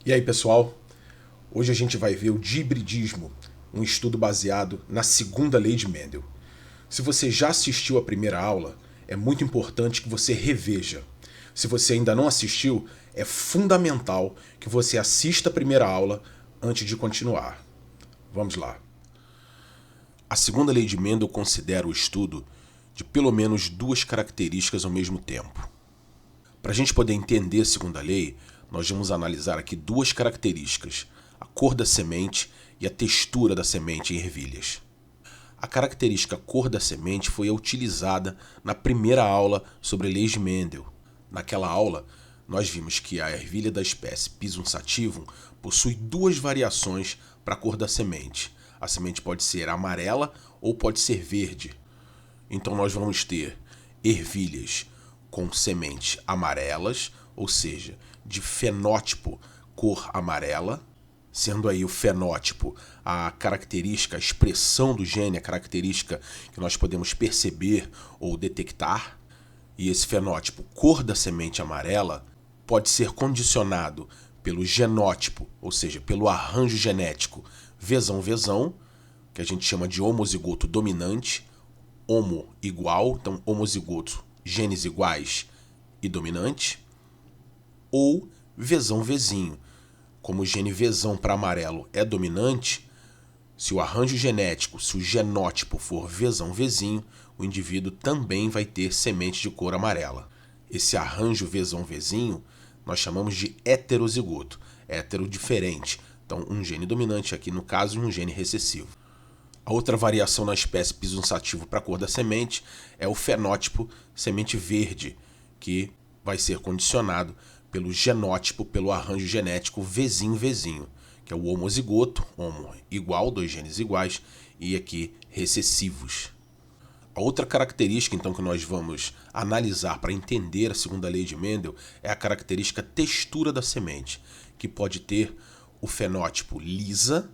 E aí, pessoal? Hoje a gente vai ver o dihibridismo, um estudo baseado na segunda lei de Mendel. Se você já assistiu a primeira aula, é muito importante que você reveja. Se você ainda não assistiu, é fundamental que você assista a primeira aula antes de continuar. Vamos lá. A segunda lei de Mendel considera o estudo de pelo menos duas características ao mesmo tempo. Para a gente poder entender a segunda lei, nós vamos analisar aqui duas características: a cor da semente e a textura da semente em ervilhas. A característica cor da semente foi a utilizada na primeira aula sobre leis de Mendel. Naquela aula, nós vimos que a ervilha da espécie Pisum sativum possui duas variações para a cor da semente. A semente pode ser amarela ou pode ser verde. Então nós vamos ter ervilhas com sementes amarelas, ou seja, de fenótipo cor amarela, sendo aí o fenótipo a característica, a expressão do gene, a característica que nós podemos perceber ou detectar. E esse fenótipo cor da semente amarela pode ser condicionado pelo genótipo, ou seja, pelo arranjo genético vezão-vezão, que a gente chama de homozigoto dominante, homo igual, então homozigoto, genes iguais e dominante, ou vezão-vezinho. Como o gene vezão para amarelo é dominante, se o arranjo genético, se o genótipo for vezão-vezinho, o indivíduo também vai ter semente de cor amarela. Esse arranjo vezão-vezinho nós chamamos de heterozigoto, hétero diferente. Então, um gene dominante aqui no caso e um gene recessivo. A outra variação na espécie Pisum sativum para a cor da semente é o fenótipo semente verde, que vai ser condicionado pelo genótipo, pelo arranjo genético vezinho-vezinho, que é o homozigoto, homo igual, dois genes iguais, e aqui recessivos. A outra característica, então, que nós vamos analisar para entender a segunda lei de Mendel é a característica textura da semente, que pode ter o fenótipo lisa,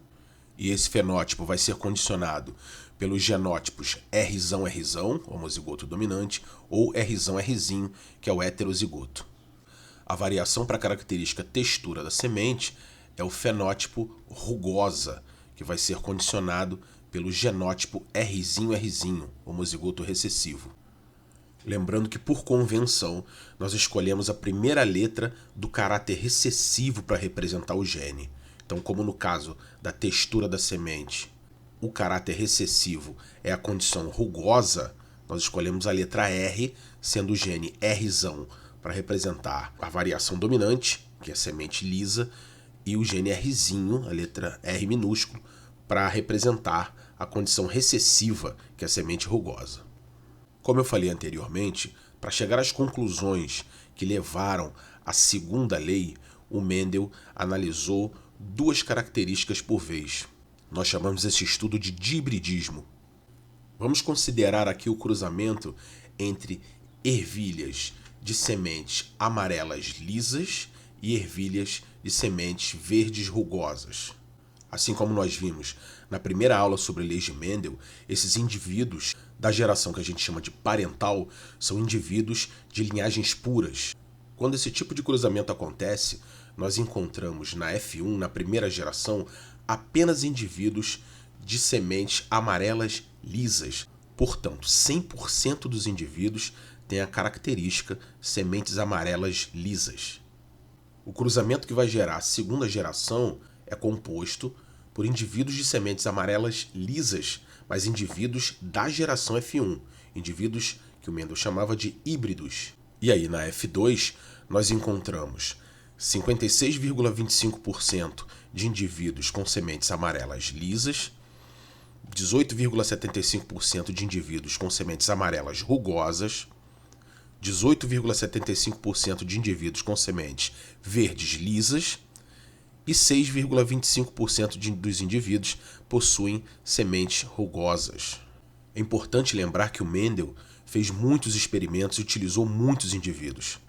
e esse fenótipo vai ser condicionado pelos genótipos Rzão, homozigoto dominante, ou Rzinho, que é o heterozigoto. A variação para a característica textura da semente é o fenótipo rugosa, que vai ser condicionado pelo genótipo Rzinho, homozigoto recessivo. Lembrando que, por convenção, nós escolhemos a primeira letra do caráter recessivo para representar o gene. Então, como no caso da textura da semente, o caráter recessivo é a condição rugosa, nós escolhemos a letra R, sendo o gene Rzão para representar a variação dominante, que é a semente lisa, e o gene Rzinho, a letra R minúsculo, para representar a condição recessiva, que é a semente rugosa. Como eu falei anteriormente, para chegar às conclusões que levaram à segunda lei, o Mendel analisou duas características por vez. Nós chamamos esse estudo de dihibridismo. Vamos considerar aqui o cruzamento entre ervilhas de sementes amarelas lisas e ervilhas de sementes verdes rugosas. Assim como nós vimos na primeira aula sobre leis de Mendel, esses indivíduos da geração que a gente chama de parental são indivíduos de linhagens puras. Quando esse tipo de cruzamento acontece, nós encontramos na F1, na primeira geração, apenas indivíduos de sementes amarelas lisas. Portanto, 100% dos indivíduos têm a característica sementes amarelas lisas. O cruzamento que vai gerar a segunda geração é composto por indivíduos de sementes amarelas lisas, mas indivíduos da geração F1, indivíduos que o Mendel chamava de híbridos. E aí, na F2, nós encontramos 56,25% de indivíduos com sementes amarelas lisas, 18,75% de indivíduos com sementes amarelas rugosas, 18,75% de indivíduos com sementes verdes lisas e 6,25% dos indivíduos possuem sementes rugosas. É importante lembrar que o Mendel fez muitos experimentos e utilizou muitos indivíduos,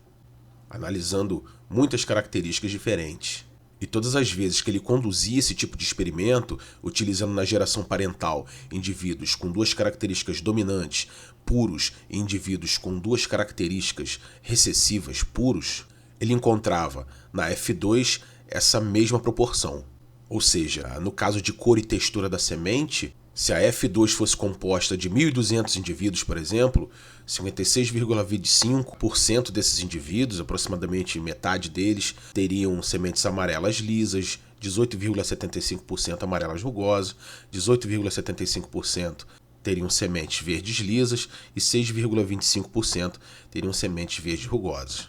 analisando muitas características diferentes. E todas as vezes que ele conduzia esse tipo de experimento, utilizando na geração parental indivíduos com duas características dominantes, puros, e indivíduos com duas características recessivas, puros, ele encontrava na F2 essa mesma proporção. Ou seja, no caso de cor e textura da semente, se a F2 fosse composta de 1.200 indivíduos, por exemplo, 56,25% desses indivíduos, aproximadamente metade deles, teriam sementes amarelas lisas, 18,75% amarelas rugosas, 18,75% teriam sementes verdes lisas e 6,25% teriam sementes verdes rugosas.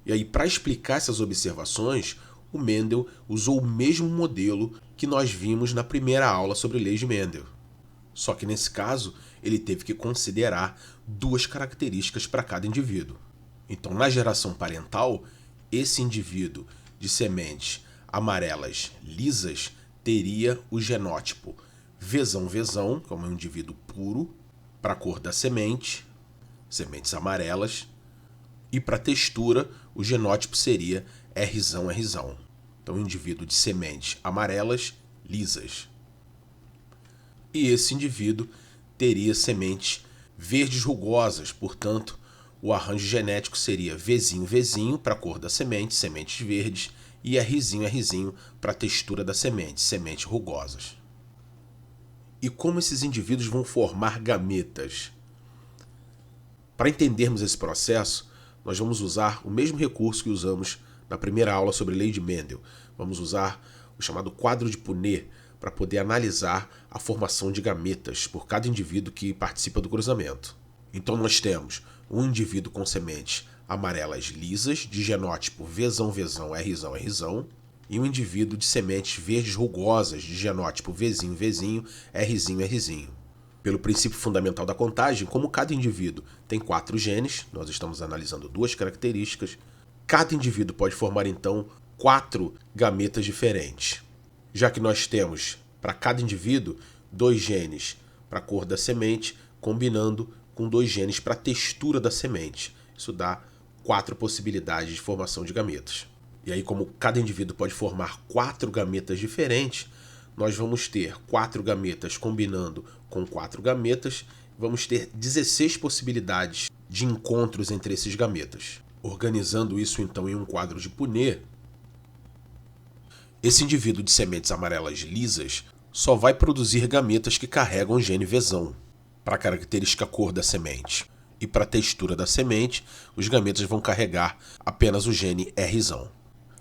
E aí, para explicar essas observações, o Mendel usou o mesmo modelo que nós vimos na primeira aula sobre leis de Mendel. Só que nesse caso, ele teve que considerar duas características para cada indivíduo. Então, na geração parental, esse indivíduo de sementes amarelas lisas teria o genótipo Vzão, como é um indivíduo puro, para a cor da semente, sementes amarelas, e para a textura, o genótipo seria Rzão. Então, um indivíduo de sementes amarelas lisas. E esse indivíduo teria sementes verdes rugosas, portanto, o arranjo genético seria Vzinho para a cor da semente, sementes verdes, e Rzinho para a textura da semente, sementes rugosas. E como esses indivíduos vão formar gametas? Para entendermos esse processo, nós vamos usar o mesmo recurso que usamos na primeira aula sobre lei de Mendel. Vamos usar o chamado quadro de Punnett para poder analisar a formação de gametas por cada indivíduo que participa do cruzamento. Então nós temos um indivíduo com sementes amarelas lisas, de genótipo Vzão, Rzão, e um indivíduo de sementes verdes rugosas, de genótipo Vzinho, Rzinho. Pelo princípio fundamental da contagem, como cada indivíduo tem 4 genes, nós estamos analisando 2 características, cada indivíduo pode formar então 4 gametas diferentes. Já que nós temos para cada indivíduo 2 genes para a cor da semente, combinando com 2 genes para a textura da semente. Isso dá 4 possibilidades de formação de gametas. E aí, como cada indivíduo pode formar 4 gametas diferentes, nós vamos ter 4 gametas combinando com 4 gametas, vamos ter 16 possibilidades de encontros entre esses gametas. Organizando isso então em um quadro de Punnett, esse indivíduo de sementes amarelas lisas só vai produzir gametas que carregam o gene Vzão para a característica cor da semente. E para a textura da semente, os gametas vão carregar apenas o gene Rzão.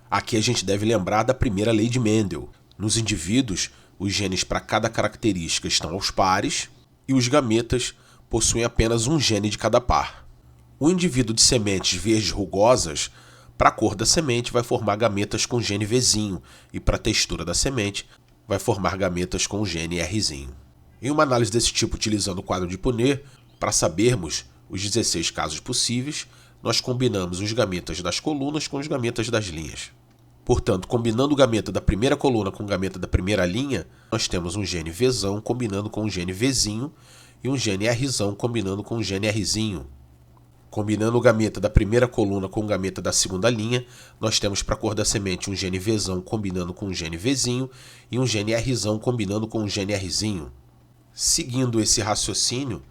Aqui a gente deve lembrar da primeira lei de Mendel. Nos indivíduos, os genes para cada característica estão aos pares e os gametas possuem apenas um gene de cada par. O indivíduo de sementes verdes rugosas, para a cor da semente, vai formar gametas com gene Vzinho e para a textura da semente, vai formar gametas com o gene Rzinho. Em uma análise desse tipo utilizando o quadro de Punnett, para sabermos os 16 casos possíveis, nós combinamos os gametas das colunas com os gametas das linhas. Portanto, combinando o gameta da primeira coluna com o gameta da primeira linha, nós temos um gene Vzão combinando com um gene Vzinho e um gene Rzão combinando com um gene Rzinho. Combinando o gameta da primeira coluna com o gameta da segunda linha, nós temos para a cor da semente um gene Vzão combinando com um gene Vzinho e um gene Rzão combinando com um gene Rzinho. Seguindo esse raciocínio,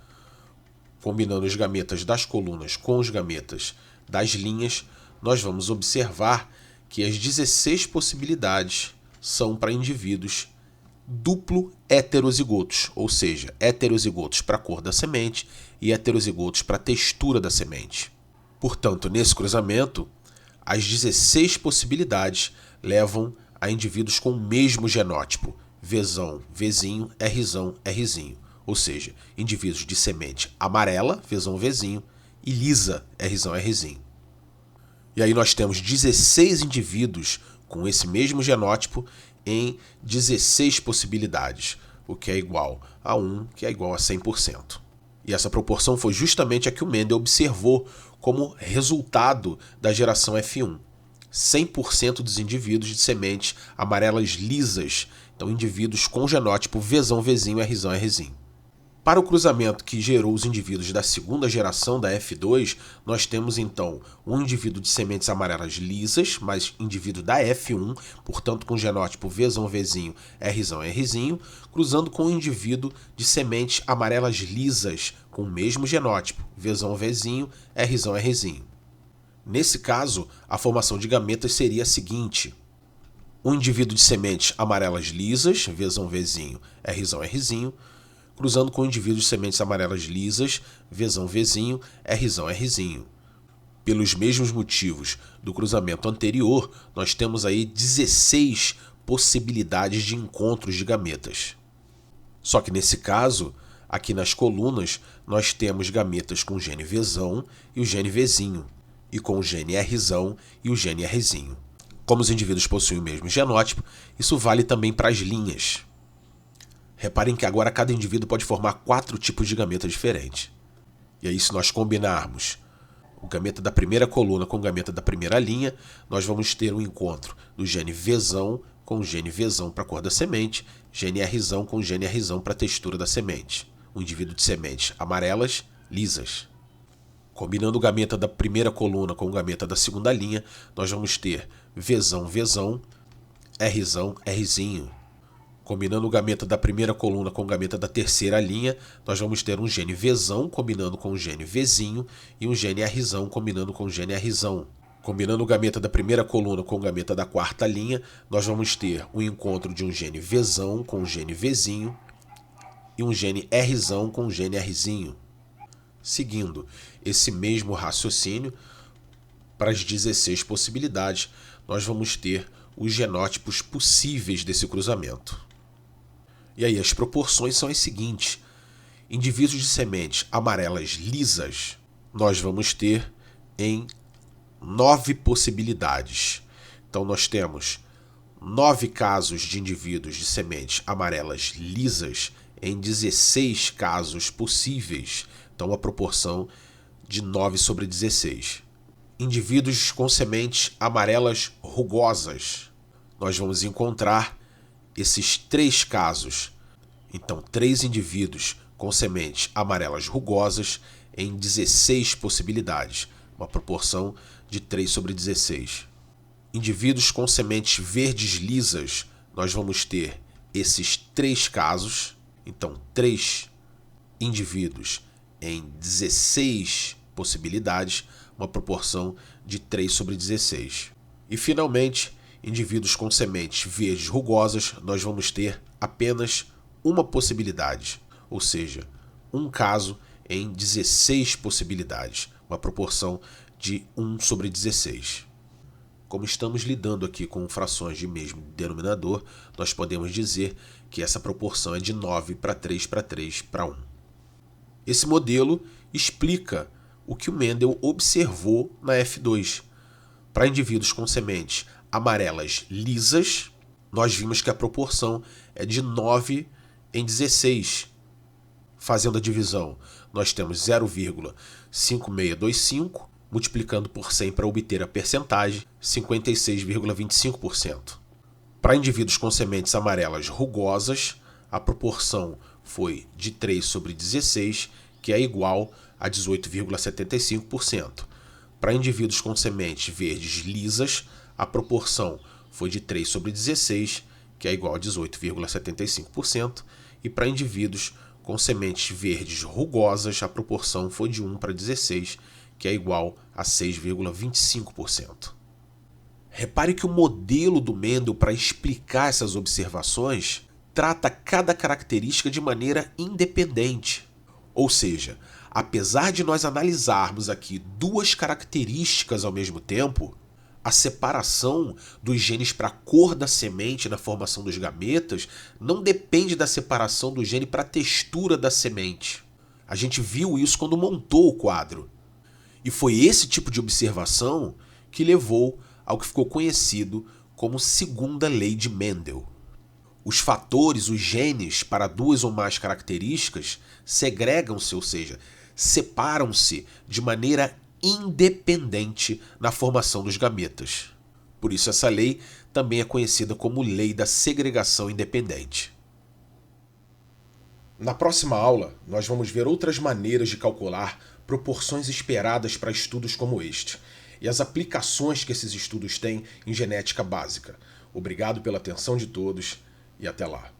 combinando os gametas das colunas com os gametas das linhas, nós vamos observar que as 16 possibilidades são para indivíduos duplo heterozigotos, ou seja, heterozigotos para a cor da semente e heterozigotos para a textura da semente. Portanto, nesse cruzamento, as 16 possibilidades levam a indivíduos com o mesmo genótipo, Vzão, Vzinho, Rzinho, ou seja, indivíduos de semente amarela, Vzinho, e lisa, Rzinho. E aí nós temos 16 indivíduos com esse mesmo genótipo em 16 possibilidades, o que é igual a 1, que é igual a 100%. E essa proporção foi justamente a que o Mendel observou como resultado da geração F1. 100% dos indivíduos de sementes amarelas lisas, então indivíduos com genótipo Vzão, Vzinho, Rzinho. Para o cruzamento que gerou os indivíduos da segunda geração da F2, nós temos então um indivíduo de sementes amarelas lisas, mas indivíduo da F1, portanto com genótipo Vzão, Vzinho, Rzinho, cruzando com um indivíduo de sementes amarelas lisas, com o mesmo genótipo, Vzão, Vzinho, Rzinho. Nesse caso, a formação de gametas seria a seguinte: um indivíduo de sementes amarelas lisas, Vzão, Vzinho, Rzão, Rzinho, cruzando com um indivíduo de sementes amarelas lisas, Vzão, Vzinho, Rzão, Rzinho. Pelos mesmos motivos do cruzamento anterior, nós temos aí 16 possibilidades de encontros de gametas. Só que nesse caso, aqui nas colunas, nós temos gametas com o gene Vzão e o gene Vzinho, e com o gene Rzão e o gene Rzinho. Como os indivíduos possuem o mesmo genótipo, isso vale também para as linhas. Reparem que agora cada indivíduo pode formar 4 tipos de gameta diferentes. E aí, se nós combinarmos o gameta da primeira coluna com o gameta da primeira linha, nós vamos ter um encontro do gene Vzão com o gene Vzão para a cor da semente, gene Rzão com o gene Rzão para a textura da semente. Um indivíduo de sementes amarelas, lisas. Combinando o gameta da primeira coluna com o gameta da segunda linha, nós vamos ter Vzão, Vzão, Rzão, Rzinho. Combinando o gameta da primeira coluna com o gameta da terceira linha, nós vamos ter um gene Vzão combinando com o gene Vzinho e um gene Rzão combinando com o gene Rzão. Combinando o gameta da primeira coluna com o gameta da quarta linha, nós vamos ter um encontro de um gene Vzão com o gene Vzinho e um gene Rzão com o gene Rzinho. Seguindo esse mesmo raciocínio, para as 16 possibilidades, nós vamos ter os genótipos possíveis desse cruzamento. E aí as proporções são as seguintes. Indivíduos de sementes amarelas lisas, nós vamos ter em 9 possibilidades. Então nós temos 9 casos de indivíduos de sementes amarelas lisas em 16 casos possíveis. Então a proporção de 9 sobre 16. Indivíduos com sementes amarelas rugosas, nós vamos encontrar esses 3 casos. Então, 3 indivíduos com sementes amarelas rugosas em 16 possibilidades, uma proporção de 3 sobre 16. Indivíduos com sementes verdes lisas, nós vamos ter esses 3 casos. Então, 3 indivíduos em 16 possibilidades, uma proporção de 3 sobre 16. E, finalmente, indivíduos com sementes verdes rugosas, nós vamos ter apenas uma possibilidade, ou seja, um caso em 16 possibilidades, uma proporção de 1 sobre 16. Como estamos lidando aqui com frações de mesmo denominador, nós podemos dizer que essa proporção é de 9 para 3 para 3 para 1. Esse modelo explica o que o Mendel observou na F2. Para indivíduos com sementes amarelas lisas, nós vimos que a proporção é de 9 em 16. Fazendo a divisão, nós temos 0,5625, multiplicando por 100 para obter a percentagem, 56,25%. Para indivíduos com sementes amarelas rugosas, a proporção foi de 3 sobre 16, que é igual a 18,75%. Para indivíduos com sementes verdes lisas, a proporção foi de 3 sobre 16, que é igual a 18,75%. E para indivíduos com sementes verdes rugosas, a proporção foi de 1 para 16, que é igual a 6,25%. Repare que o modelo do Mendel para explicar essas observações trata cada característica de maneira independente. Ou seja, apesar de nós analisarmos aqui 2 características ao mesmo tempo, a separação dos genes para a cor da semente na formação dos gametas não depende da separação do gene para a textura da semente. A gente viu isso quando montou o quadro. E foi esse tipo de observação que levou ao que ficou conhecido como segunda lei de Mendel. Os fatores, os genes, para 2 ou mais características, segregam-se, ou seja, separam-se de maneira independente na formação dos gametas. Por isso essa lei também é conhecida como lei da segregação independente. Na próxima aula, nós vamos ver outras maneiras de calcular proporções esperadas para estudos como este e as aplicações que esses estudos têm em genética básica. Obrigado pela atenção de todos e até lá.